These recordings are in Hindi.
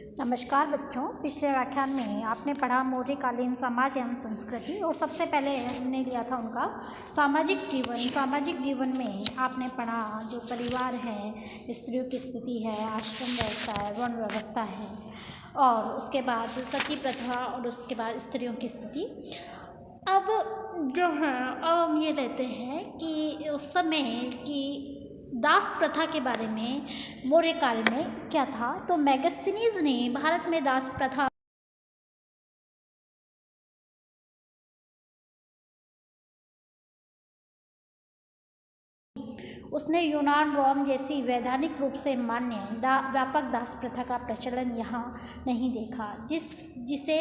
नमस्कार बच्चों, पिछले व्याख्यान में आपने पढ़ा मौर्यकालीन समाज एवं संस्कृति और सबसे पहले हमने लिया था उनका सामाजिक जीवन। सामाजिक जीवन में आपने पढ़ा जो परिवार है, स्त्रियों की स्थिति है, आश्रम व्यवस्था है, वर्ण व्यवस्था है और उसके बाद सती प्रथा और उसके बाद स्त्रियों की स्थिति। अब जो है अब हम ये लेते हैं कि उस समय की दास प्रथा के बारे में मौर्य काल में क्या था। तो मेगास्थनीज ने भारत में दास प्रथा उसने यूनान रोम जैसी वैधानिक रूप से मान्य व्यापक दास प्रथा का प्रचलन यहाँ नहीं देखा, जिसे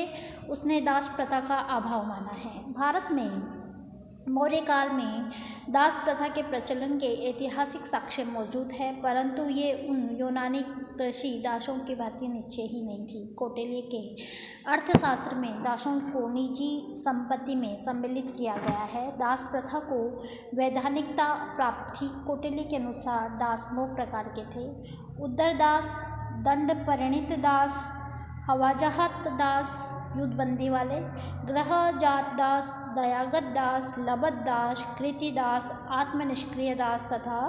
उसने दास प्रथा का अभाव माना है। भारत में मौर्य काल में दास प्रथा के प्रचलन के ऐतिहासिक साक्ष्य मौजूद है, परंतु ये उन यूनानी कृषि दासों की भांति निश्चय ही नहीं थी। कौटिल्य के अर्थशास्त्र में दासों को निजी संपत्ति में सम्मिलित किया गया है। दास प्रथा को वैधानिकता प्राप्त थी। कौटिल्य के अनुसार दास 9 प्रकार के थे: उदरदास, दंड परिणित दास, हवाजहत दास युद्धबंदी वाले, ग्रहजात दास, दयागत दास, लबत दास, कृति दास, आत्मनिष्क्रिय दास तथा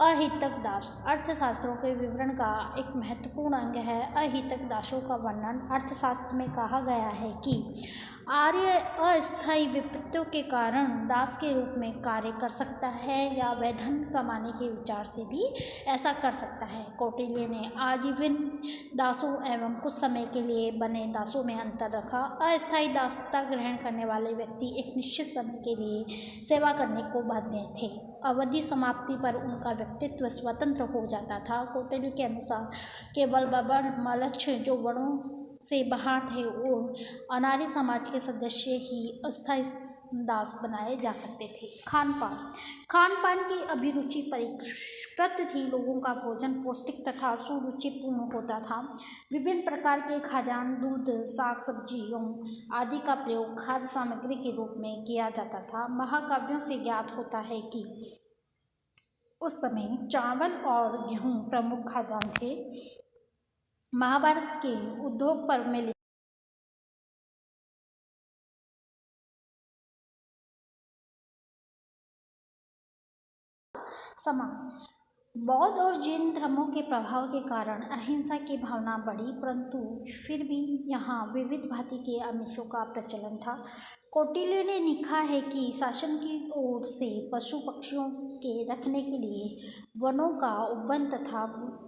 अहितक दास अर्थशास्त्रों के विवरण का एक महत्वपूर्ण अंग है। अहितक दासों का वर्णन अर्थशास्त्र में कहा गया है कि आर्य अस्थायी विपत्तियों के कारण दास के रूप में कार्य कर सकता है या वह धन कमाने के विचार से भी ऐसा कर सकता है। कौटिल्य ने आजीवन दासों एवं कुछ समय के लिए बने दासों में अंतर रखा। अस्थायी दासता ग्रहण करने वाले व्यक्ति एक निश्चित समय के लिए सेवा करने को बाध्य थे। अवधि समाप्ति पर उनका व्यक्तित्व स्वतंत्र हो जाता था। कौटिल्य के अनुसार केवल बर्बर मलच्छ जो वर्णों से बाहर थे और अनार्य समाज के सदस्य ही अस्थायी दास बनाए जा सकते थे। खान पान की अभिरुचि परिष्कृत थी। लोगों का भोजन पौष्टिक तथा सुरुचिपूर्ण होता था। विभिन्न प्रकार के खाद्यान्न, दूध, साग सब्जियों आदि का प्रयोग खाद्य सामग्री के रूप में किया जाता था। महाकाव्यों से ज्ञात होता है कि उस समय चावल और गेहूं प्रमुख खाद्यान्न थे। महाभारत के उद्योग पर्व में बौद्ध और जैन धर्मों के प्रभाव के कारण अहिंसा की भावना बढ़ी, परंतु फिर भी यहाँ विविध भांति के आमिषों का प्रचलन था। कौटिल्य ने लिखा है कि शासन की ओर से पशु पक्षियों के रखने के लिए वनों का उपवन तथा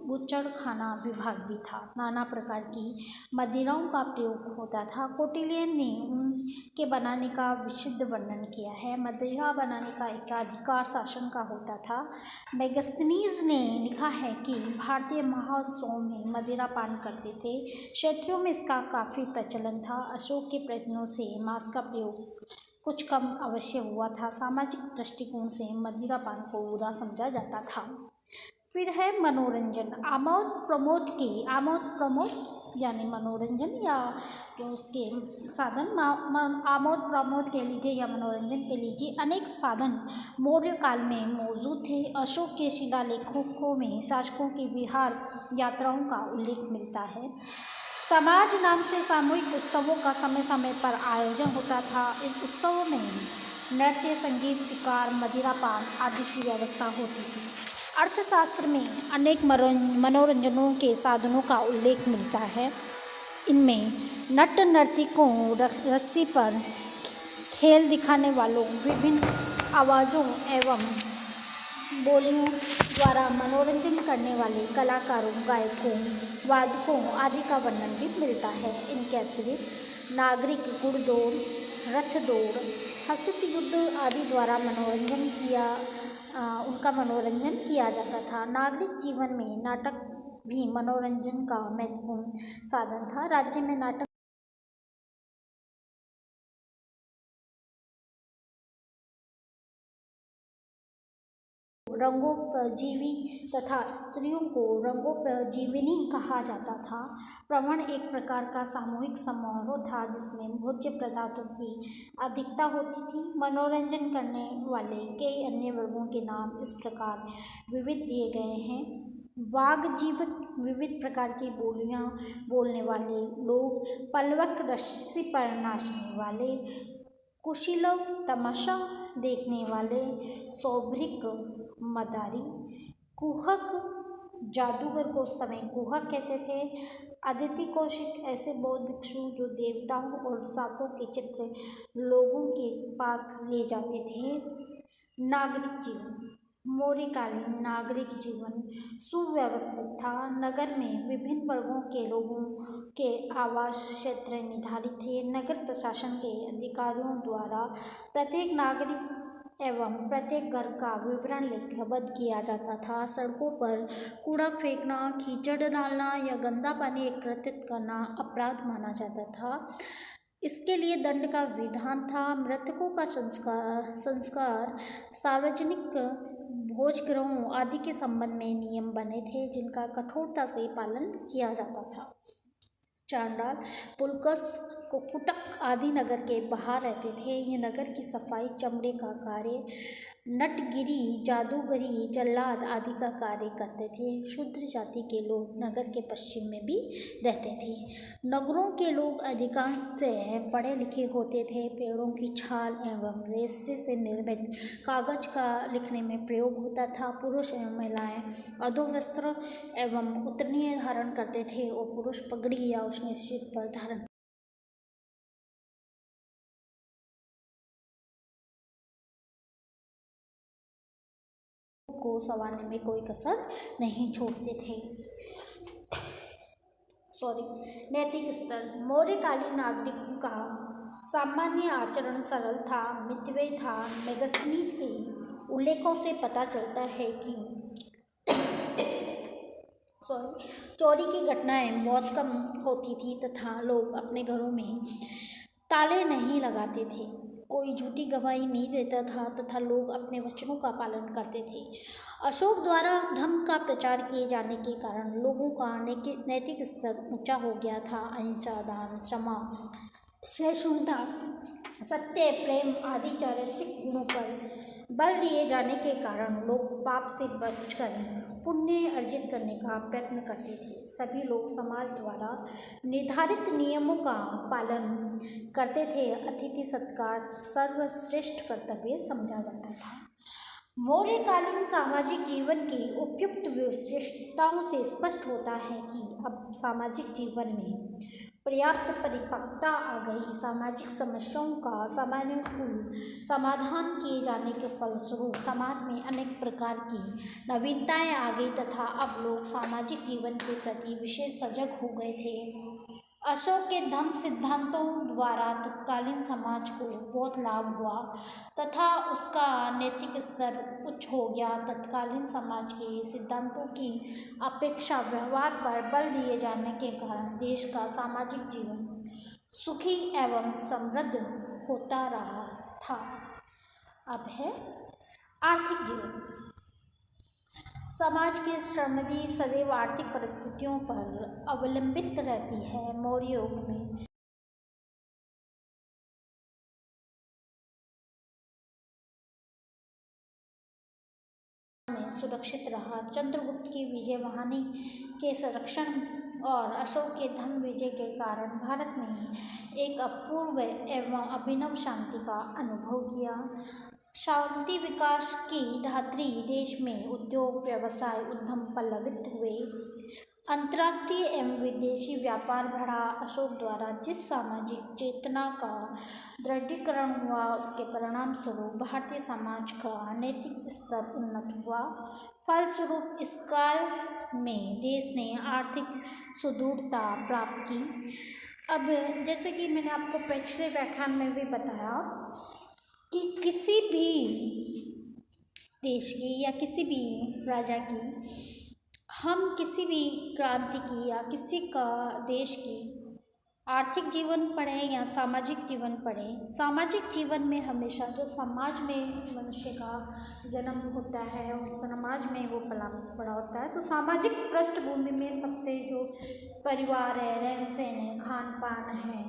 बूचड़खाना विभाग भी था। नाना प्रकार की मदिराओं का प्रयोग होता था। कौटिल्य ने उनके बनाने का विशुद्ध वर्णन किया है। मदिरा बनाने का एक अधिकार शासन का होता था। मेगास्थनीज ने लिखा है कि भारतीय महोत्सवों में मदिरा पान करते थे। क्षेत्रों में इसका काफ़ी प्रचलन था। अशोक के प्रयत्नों से मांस का प्रयोग कुछ कम अवश्य हुआ था। सामाजिक दृष्टिकोण से मदिरा पान को बुरा समझा जाता था। फिर है मनोरंजन। आमोद प्रमोद यानी मनोरंजन या जो उसके साधन आमोद प्रमोद कह लीजिए या मनोरंजन कह लीजिए, अनेक साधन मौर्य काल में मौजूद थे। अशोक के शिलालेखों में शासकों की विहार यात्राओं का उल्लेख मिलता है। समाज नाम से सामूहिक उत्सवों का समय समय पर आयोजन होता था। इन उत्सवों में नृत्य, संगीत, शिकार, मदिरापान आदि की व्यवस्था होती थी। अर्थशास्त्र में अनेक मनोरंजनों के साधनों का उल्लेख मिलता है। इनमें नट नर्तकों, रस्सी पर खेल दिखाने वालों, विभिन्न आवाज़ों एवं बोलियों द्वारा मनोरंजन करने वाले कलाकारों, गायकों, वादकों आदि का वर्णन भी मिलता है। इनके अतिरिक्त नागरिक घुड़दौड़, रथ दौड़, हस्त युद्ध आदि द्वारा उनका मनोरंजन किया जाता था। नागरिक जीवन में नाटक भी मनोरंजन का महत्वपूर्ण साधन था। राज्य में नाटक रंगोपजीवी तथा स्त्रियों को रंगोपजीविनी कहा जाता था। प्रवण एक प्रकार का सामूहिक समारोह था जिसमें भोज्य पदार्थों की अधिकता होती थी। मनोरंजन करने वाले कई अन्य वर्गों के नाम इस प्रकार विविध दिए गए हैं। वाग जीवन विविध प्रकार की बोलियां बोलने वाले लोग, पल्लवक रस्सी पर नाचने वाले, कुशीलव तमाशा देखने वाले, सौभरिक मदारी, कुहक जादूगर को उस समय कुहक कहते थे। अदिति कौशिक ऐसे बौद्ध भिक्षु जो देवताओं और सांपों के चित्र लोगों के पास ले जाते थे। नागरिक जीवन, मौर्यकालीन नागरिक जीवन सुव्यवस्थित था। नगर में विभिन्न वर्गों के लोगों के आवास क्षेत्र निर्धारित थे। नगर प्रशासन के अधिकारियों द्वारा प्रत्येक नागरिक एवं प्रत्येक घर का विवरण लिखबद्ध किया जाता था। सड़कों पर कूड़ा फेंकना, कीचड़ डालना या गंदा पानी एकत्रित करना अपराध माना जाता था। इसके लिए दंड का विधान था। मृतकों का संस्कार सार्वजनिक भोजगृहों आदि के संबंध में नियम बने थे जिनका कठोरता से पालन किया जाता था। चांडाल, पुलकस, कुकुटक आदि नगर के बाहर रहते थे। ये नगर की सफाई, चमड़े का कार्य, नटगिरी, जादूगरी, जल्लाद आदि का कार्य करते थे। शूद्र जाति के लोग नगर के पश्चिम में भी रहते थे। नगरों के लोग अधिकांशतः पढ़े लिखे होते थे। पेड़ों की छाल एवं रेशे से निर्मित कागज का लिखने में प्रयोग होता था। पुरुष एवं महिलाएं अधोवस्त्र एवं उत्तरीय धारण करते थे और पुरुष पगड़ी या उसने सिर पर धारण को संवारने में कोई कसर नहीं छोड़ते थे। नैतिक स्तर, मौर्यकालीन नागरिकों का सामान्य आचरण सरल था, मितव्ययी था। मेगस्थनीज के उल्लेखों से पता चलता है कि चोरी की घटनाएं बहुत कम होती थी तथा लोग अपने घरों में ताले नहीं लगाते थे। कोई झूठी गवाही नहीं देता था तथा लोग अपने वचनों का पालन करते थे। अशोक द्वारा धर्म का प्रचार किए जाने के कारण लोगों का नैतिक स्तर ऊंचा हो गया था। अहिंसा, दान, क्षमा, सहिष्णुता, सत्य, प्रेम आदि चारित्रिक गुणों पर बल दिए जाने के कारण लोग पाप से बचकर पुण्य अर्जित करने का प्रयत्न करते थे। सभी लोग समाज द्वारा निर्धारित नियमों का पालन करते थे। अतिथि सत्कार सर्वश्रेष्ठ कर्तव्य समझा जाता था। मौर्यकालीन सामाजिक जीवन की उपयुक्त विशेषताओं से स्पष्ट होता है कि अब सामाजिक जीवन में पर्याप्त परिपक्वता आ गई। सामाजिक समस्याओं का समानुकूल समाधान किए जाने के फलस्वरूप समाज में अनेक प्रकार की नवीनताएं आ गई तथा अब लोग सामाजिक जीवन के प्रति विशेष सजग हो गए थे। अशोक के धम्म सिद्धांतों द्वारा तत्कालीन समाज को बहुत लाभ हुआ तथा उसका नैतिक स्तर उच्च हो गया। तत्कालीन समाज के सिद्धांतों की अपेक्षा व्यवहार पर बल दिए जाने के कारण देश का सामाजिक जीवन सुखी एवं समृद्ध होता रहा था। अब है आर्थिक जीवन। समाज की समृद्धि सदैव आर्थिक परिस्थितियों पर अवलंबित रहती है। मौर्य युग में सुरक्षित रहा। चंद्रगुप्त की विजयवाहिनी के संरक्षण और अशोक के धर्म विजय के कारण भारत ने एक अपूर्व एवं अभिनव शांति का अनुभव किया। शांति विकास की धात्री देश में उद्योग, व्यवसाय, उद्यम पल्लवित हुए। अंतर्राष्ट्रीय एवं विदेशी व्यापार बढ़ा। अशोक द्वारा जिस सामाजिक चेतना का दृढ़ीकरण हुआ उसके परिणाम स्वरूप भारतीय समाज का नैतिक स्तर उन्नत हुआ। फलस्वरूप इस काल में देश ने आर्थिक सुदृढ़ता प्राप्त की। अब जैसे कि मैंने आपको पिछले व्याख्यान में भी बताया कि किसी भी देश की या किसी भी राजा की हम किसी भी क्रांति की या किसी का देश की आर्थिक जीवन पढ़ें या सामाजिक जीवन पढ़ें, सामाजिक जीवन में हमेशा जो समाज में मनुष्य का जन्म होता है और समाज में वो पला बड़ा होता है, तो सामाजिक पृष्ठभूमि में सबसे जो परिवार है, रहन सहन है, खान पान है,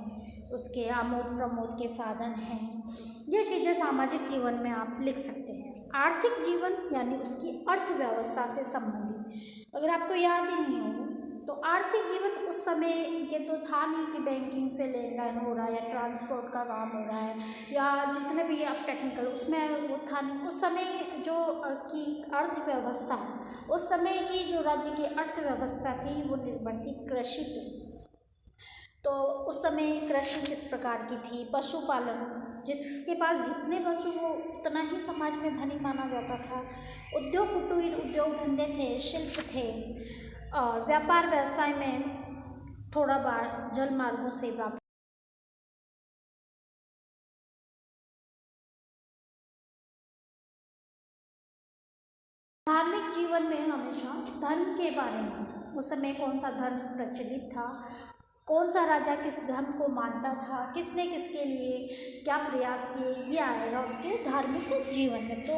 उसके आमोद प्रमोद के साधन हैं, ये चीज़ें सामाजिक जीवन में आप लिख सकते हैं। आर्थिक जीवन यानी उसकी अर्थव्यवस्था से संबंधित अगर आपको याद ही नहीं हो तो आर्थिक जीवन उस समय ये तो था नहीं कि बैंकिंग से लेन देन हो रहा है या ट्रांसपोर्ट का काम हो रहा है या जितने भी आप टेक्निकल उसमें वो था नहीं। उस समय जो की अर्थव्यवस्था, उस समय की जो राज्य की अर्थव्यवस्था थी वो निर्भर थी कृषि पे। तो उस समय कृषि किस प्रकार की थी, पशुपालन, जिसके पास जितने पशु वो उतना ही समाज में धनी माना जाता था। उद्योग कुटीर उद्योग धंधे थे, शिल्प थे, और व्यापार व्यवसाय में थोड़ा बार जल मार्गों से व्यापार। धार्मिक जीवन में हमेशा धर्म के बारे में, उस समय कौन सा धर्म प्रचलित था, कौन सा राजा किस धर्म को मानता था, किसने किसके लिए क्या प्रयास किए, ये आएगा उसके धार्मिक जीवन में। तो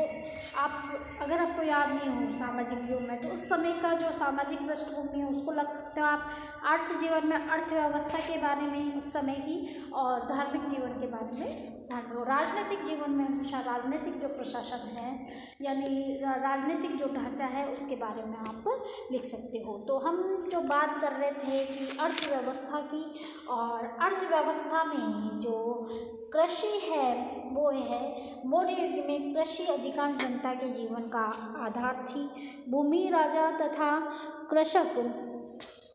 आप अगर आपको याद नहीं हो सामाजिक जीवन में तो उस समय का जो सामाजिक पृष्ठभूमि है उसको लग सकते हो आप अर्थ जीवन में अर्थव्यवस्था के बारे में उस समय की, और धार्मिक जीवन के बारे में धार्मिक। राजनीतिक जीवन में हमेशा राजनीतिक जो प्रशासन है यानी राजनीतिक जो ढांचा है उसके बारे में आप लिख सकते हो। तो हम जो बात कर रहे थे कि अर्थव्यवस्था की, और अर्थव्यवस्था में जो कृषि है वो है मौर्य युग में कृषि अधिकांश जनता के जीवन का आधार थी। भूमि राजा तथा कृषक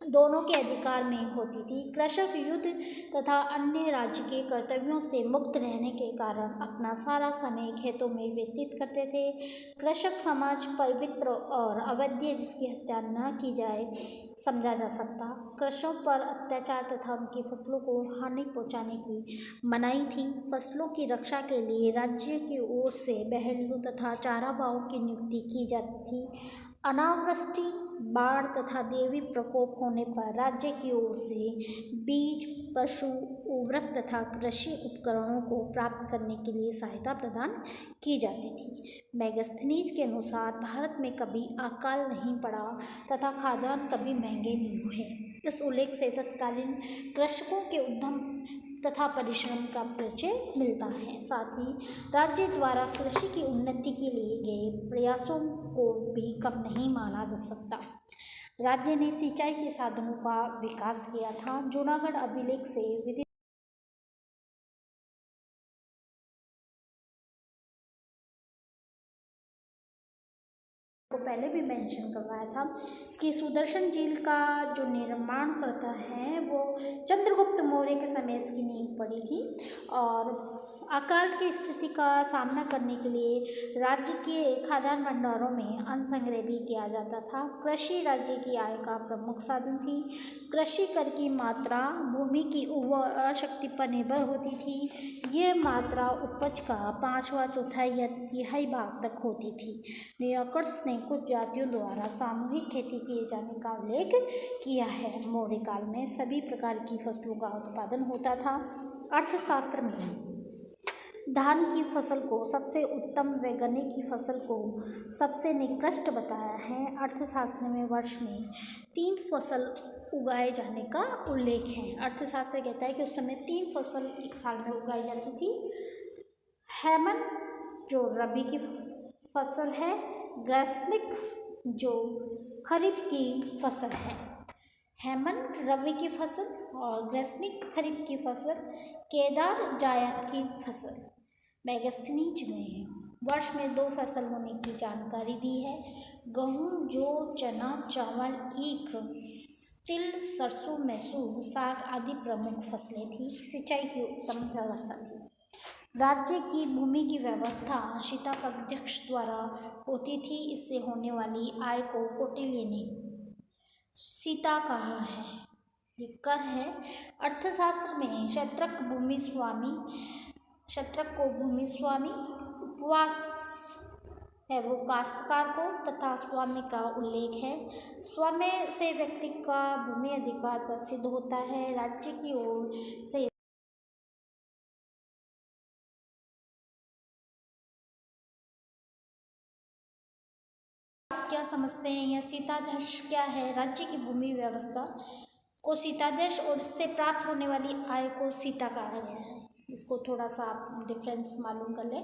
दोनों के अधिकार में होती थी। कृषक युद्ध तथा अन्य राज्य के कर्तव्यों से मुक्त रहने के कारण अपना सारा समय खेतों में व्यतीत करते थे। कृषक समाज पवित्र और अवैध जिसकी हत्या न की जाए समझा जा सकता। कृषकों पर अत्याचार तथा उनकी फसलों को हानि पहुंचाने की मनाही थी। फसलों की रक्षा के लिए राज्य की ओर से बहलियों तथा चाराबाओं की नियुक्ति की जाती थी। अनावृष्टि, बाढ़ तथा देवी प्रकोप होने पर राज्य की ओर से बीज, पशु, उर्वरक तथा कृषि उपकरणों को प्राप्त करने के लिए सहायता प्रदान की जाती थी। मेगास्थनीज के अनुसार भारत में कभी अकाल नहीं पड़ा तथा खाद्यान्न कभी महंगे नहीं हुए। इस उल्लेख से तत्कालीन कृषकों के उद्यम तथा परिश्रम का परिचय मिलता है। साथ ही राज्य द्वारा कृषि की उन्नति के लिए गए प्रयासों को भी कम नहीं माना जा सकता। राज्य ने सिंचाई के साधनों का विकास किया था। जूनागढ़ अभिलेख से विधि को पहले भी मेंशन करवाया था कि सुदर्शन झील का जो निर्माण करता है वो चंद्रगुप्त मौर्य के समय इसकी नींव पड़ी थी। और अकाल की स्थिति का सामना करने के लिए राज्य के खाद्यान्न भंडारों में अन्न संग्रह भी किया जाता था। कृषि राज्य की आय का प्रमुख साधन थी। कृषि कर की मात्रा भूमि की उर्वरा शक्ति पर निर्भर होती थी। ये मात्रा उपज का 5वां/4 या तिहाई भाग तक होती थी। नियोक्ट्स ने कुछ जातियों द्वारा सामूहिक खेती किए जाने का उल्लेख किया है। मौर्य काल में सभी प्रकार की फसलों का उत्पादन होता था। अर्थशास्त्र में धान की फसल को सबसे उत्तम व गन्ने की फसल को सबसे निकृष्ट बताया है। अर्थशास्त्र में वर्ष में 3 फसल उगाए जाने का उल्लेख है। अर्थशास्त्र कहता है कि उस समय 3 फसल एक साल में उगाई जाती थी। हेमन जो रबी की फसल है, ग्रीष्मिक जो खरीफ की फसल है। हेमन रबी की फसल और ग्रीष्मिक खरीफ की फसल, केदार जायद की फसल। मेगास्थनीज में वर्ष में 2 फसल होने की जानकारी दी है। गेहूँ, जौ, चना, चावल, ईख, तिल, सरसों, मैसूर, साग आदि प्रमुख फसलें थी। सिंचाई की उत्तम व्यवस्था थी। राज्य की भूमि की व्यवस्था शीतापक्षध्यक्ष द्वारा होती थी। इससे होने वाली आय को कौटिल्य ने सीता कहा है, ये कर है। अर्थशास्त्र में शत्रक को भूमि स्वामी, उपवास है वो काश्तकार को तथा स्वामी का उल्लेख है। स्वाम्य से व्यक्ति का भूमि अधिकार पर सिद्ध होता है। राज्य की ओर से क्या समझते हैं या सीताध्यक्ष क्या है? राज्य की भूमि व्यवस्था को सीताध्यक्ष और इससे प्राप्त होने वाली आय को सीता कहा गया है। इसको थोड़ा सा आप डिफरेंस मालूम कर लें।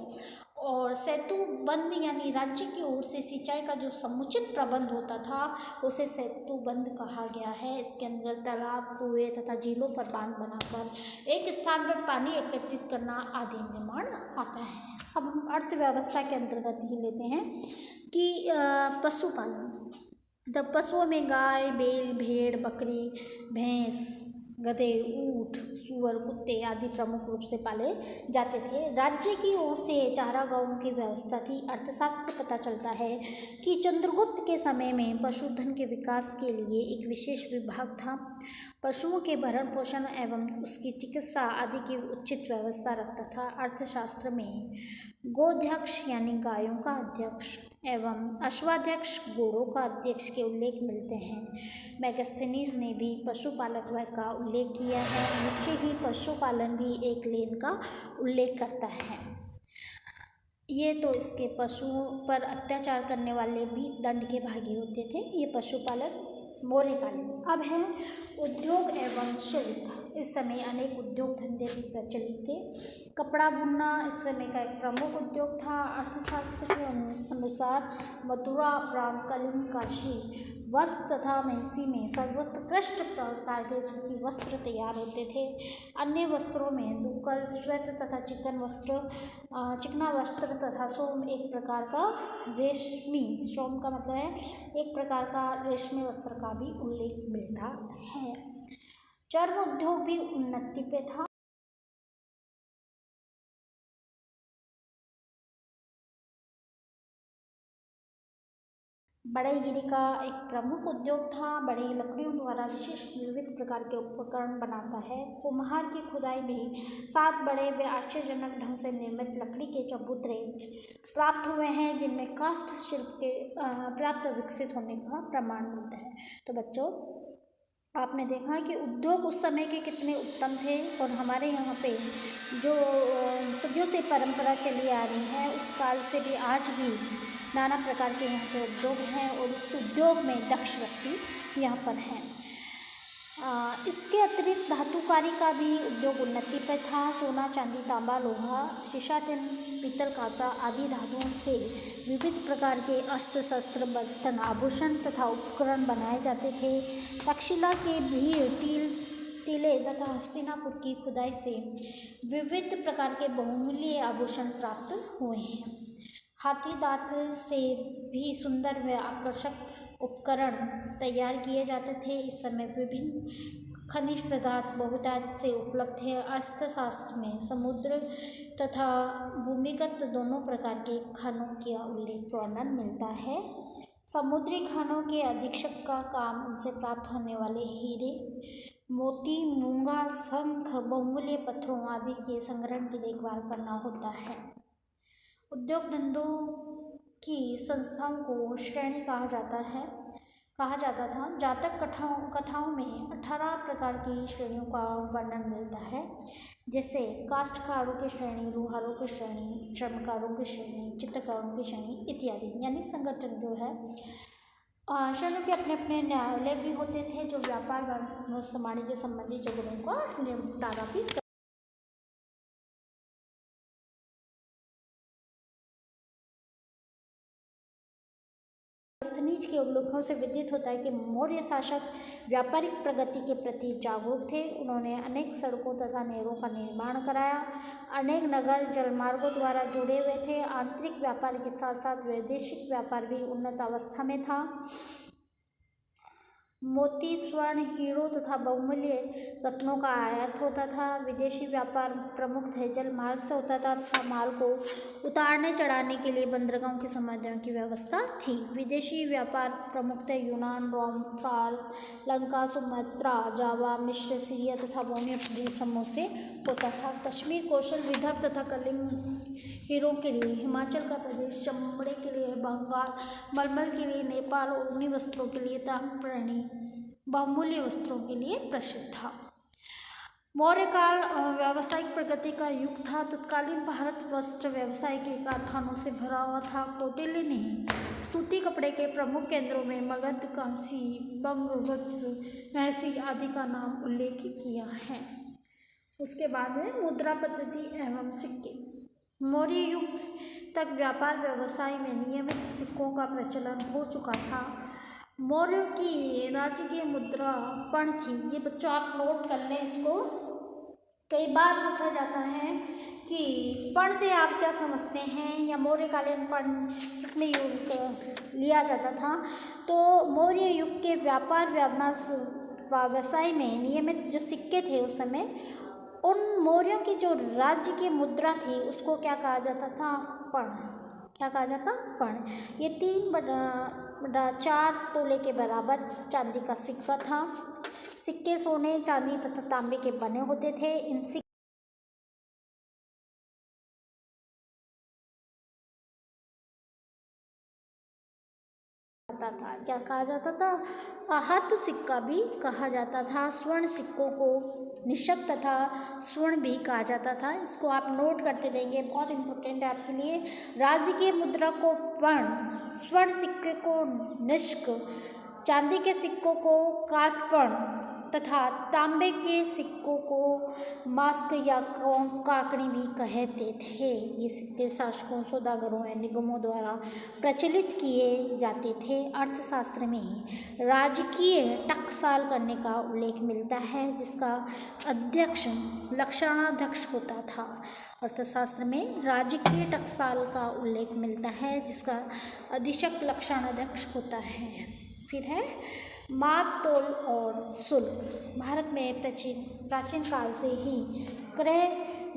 और सेतु बंद यानी राज्य की ओर से सिंचाई का जो समुचित प्रबंध होता था उसे सेतु बंद कहा गया है। इसके अंदर तालाब, कुएं तथा झीलों पर बांध बनाकर एक स्थान पर पानी एकत्रित करना आदि निर्माण आता है। अब हम अर्थव्यवस्था के अंतर्गत ही लेते हैं कि पशुपालन। जब पशुओं में गाय, बैल, भेड़, बकरी, भैंस, गधे, ऊंट, सूअर, कुत्ते आदि प्रमुख रूप से पाले जाते थे। राज्य की ओर से चारागाहों की व्यवस्था थी। अर्थशास्त्र पता चलता है कि चंद्रगुप्त के समय में पशुधन के विकास के लिए एक विशेष विभाग था। पशुओं के भरण पोषण एवं उसकी चिकित्सा आदि की उचित व्यवस्था रखता था। अर्थशास्त्र में गोध्यक्ष यानी गायों का अध्यक्ष एवं अश्वाध्यक्ष घोड़ों का अध्यक्ष के उल्लेख मिलते हैं। मैगस्थनीज ने भी पशुपालक वर्ग का उल्लेख किया है। निश्चय ही पशुपालन भी एक लेन का उल्लेख करता है। ये तो इसके पशुओं पर अत्याचार करने वाले भी दंड के भागी होते थे। ये पशुपालन मौर्यकालीन। अब है उद्योग एवं शिल्प। इस समय अनेक उद्योग धंधे भी प्रचलित थे। कपड़ा बुनना इस समय का एक प्रमुख उद्योग था। अर्थशास्त्र के अनुसार मथुरा, प्रांत, कलिंग, काशी, वस्त्र तथा महसी में सर्वोत्कृष्ट प्रकार के सूती वस्त्र तैयार होते थे। अन्य वस्त्रों में दुक्कल, श्वेत तथा चिकना वस्त्र तथा सोम एक प्रकार का रेशमी, सोम का मतलब है एक प्रकार का रेशमी वस्त्र का भी उल्लेख मिलता है। चर्म उद्योग भी उन्नति पे था। बढ़ईगिरी का एक प्रमुख उद्योग था। बढ़ई लकड़ियों द्वारा विशेष विविध प्रकार के उपकरण बनाता है। कुम्हार की खुदाई में 7 बड़े व आश्चर्यजनक ढंग से निर्मित लकड़ी के चबूतरे प्राप्त हुए हैं, जिनमें काष्ठ शिल्प के प्राप्त विकसित होने का प्रमाण मिलता है। तो बच्चों, आपने देखा कि उद्योग उस समय के कितने उत्तम थे और हमारे यहाँ पे जो सदियों से परंपरा चली आ रही है उस काल से भी आज भी नाना प्रकार के यहाँ पे उद्योग हैं और उस उद्योग में दक्ष व्यक्ति यहाँ पर हैं। इसके अतिरिक्त धातुकारी का भी उद्योग उन्नति पर था। सोना, चांदी, तांबा, लोहा, शीशा, टिन, पीतल, कांसा आदि धातुओं से विविध प्रकार के अस्त्र शस्त्र, बर्तन, आभूषण तथा उपकरण बनाए जाते थे। तक्षशिला के भीड़, टीले तथा हस्तिनापुर की खुदाई से विविध प्रकार के बहुमूल्य आभूषण प्राप्त हुए हैं। हाथी दांत से भी सुंदर व आकर्षक उपकरण तैयार किए जाते थे। इस समय विभिन्न खनिज पदार्थ बहुतायत से उपलब्ध है। अर्थशास्त्र में समुद्र तथा भूमिगत दोनों प्रकार के खानों का उल्लेख वर्णन मिलता है। समुद्री खानों के अधीक्षक का काम उनसे प्राप्त होने वाले हीरे, मोती, मूंगा, शंख, बहुमूल्य पत्थरों आदि के संग्रहण की देखभाल करना होता है। उद्योग धंधों की संस्थाओं को श्रेणी कहा जाता था। जातक कथाओं में 18 प्रकार की श्रेणियों का वर्णन मिलता है, जैसे काष्ठकारों की श्रेणी, लोहारों की श्रेणी, चर्मकारों की श्रेणी, चित्रकारों की श्रेणी इत्यादि। यानी संगठन जो है श्रेणियों के अपने अपने न्यायालय भी होते थे जो व्यापार वाणिज्य संबंधी झगड़ों का निपटारा भी। मैगस्थनीज के उल्लेखों से विदित होता है कि मौर्य शासक व्यापारिक प्रगति के प्रति जागरूक थे। उन्होंने अनेक सड़कों तथा नहरों का निर्माण कराया। अनेक नगर जलमार्गों द्वारा जुड़े हुए थे। आंतरिक व्यापार के साथ साथ वैदेशिक व्यापार भी उन्नत अवस्था में था। मोती, स्वर्ण, हीरो तथा बहुमूल्य रत्नों का आयात होता था। विदेशी व्यापार प्रमुख जल मार्ग से होता था तथा माल को उतारने चढ़ाने के लिए बंदरगाहों की समाधियों की व्यवस्था थी। विदेशी व्यापार प्रमुखतः यूनान, रोम, फारस, लंका, सुमात्रा, जावा, मिस्र, सीरिया तथा बोनिया प्रदेश समूह से होता था। कश्मीर, कौशल, विदर्भ तथा कलिंग हीरो के लिए, हिमाचल का प्रदेश चमड़े के लिए, बंगाल मलमल के लिए, नेपाल ऊनी वस्त्रों के लिए, ताम्रपर्णी बहुमूल्य वस्त्रों के लिए प्रसिद्ध था। मौर्य काल व्यावसायिक प्रगति का युग था। तत्कालीन भारत वस्त्र व्यवसाय के कारखानों से भरा हुआ था। कौटिल्य ने सूती कपड़े के प्रमुख केंद्रों में मगध, कांसी, बंग, वत्स, महसी आदि का नाम उल्लेख किया है। उसके बाद है मुद्रा पद्धति एवं सिक्के। मौर्य युग तक व्यापार व्यवसाय में नियमित सिक्कों का प्रचलन हो चुका था। मौर्यों की राज्य की मुद्रा पण थी। ये बच्चों आप नोट कर लें इसको। कई बार पूछा जाता है कि पण से आप क्या समझते हैं, या मौर्यकालीन पण किसमें यूज लिया जाता था। तो मौर्य युग के व्यापार व्यवसाय में नियमित जो सिक्के थे उस समय, उन मौर्यों की जो राज्य की मुद्रा थी उसको क्या कहा जाता था, पण। क्या कहा जाता, पण। ये 3/4 तोले के बराबर चांदी का सिक्का था। सिक्के सोने, चांदी तथा तांबे के बने होते थे। इन जाता था, क्या कहा जाता था, आहत सिक्का भी कहा जाता था। स्वर्ण सिक्कों को निशक तथा स्वर्ण भी कहा जाता था। इसको आप नोट करते रहेंगे, बहुत इंपॉर्टेंट है आपके लिए। राज्य की मुद्रा को पण, स्वर्ण सिक्के को निष्क, चांदी के सिक्कों को कास्पण तथा तांबे के सिक्कों को मास्क या काकड़ी भी कहते थे। ये सिक्के शासकों, सौदागरों या निगमों द्वारा प्रचलित किए जाते थे। अर्थशास्त्र में राजकीय टकसाल करने का उल्लेख मिलता है, जिसका अध्यक्ष लक्षणाध्यक्ष होता था। अर्थशास्त्र में राजकीय टकसाल का उल्लेख मिलता है, जिसका अधीक्षक लक्षणाध्यक्ष होता है। फिर है माप, तोल और शुल्क। भारत में प्राचीन काल से ही क्रय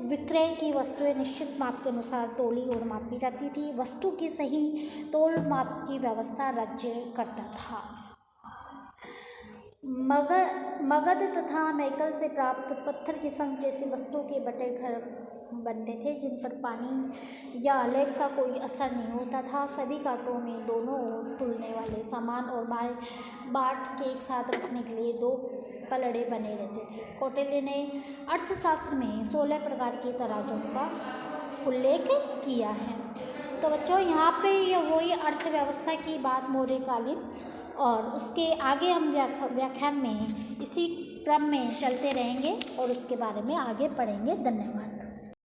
विक्रय की वस्तुएं निश्चित माप के अनुसार तोली और मापी जाती थी। वस्तु की सही तोल माप की व्यवस्था राज्य करता था। मगध तथा मैकल से प्राप्त पत्थर के संग जैसी वस्तुओं के बटे घर बनते थे, जिन पर पानी या लेप का कोई असर नहीं होता था। सभी कांटों में दोनों ओर तुलने वाले सामान और बाट के एक साथ रखने के लिए 2 पलड़े बने रहते थे। कौटिल्य ने अर्थशास्त्र में 16 प्रकार के तराजों का उल्लेख किया है। तो बच्चों यहाँ पे वही अर्थव्यवस्था की बात मौर्यकालीन, और उसके आगे हम व्याख्यान में इसी क्रम में चलते रहेंगे और उसके बारे में आगे पढ़ेंगे। धन्यवाद।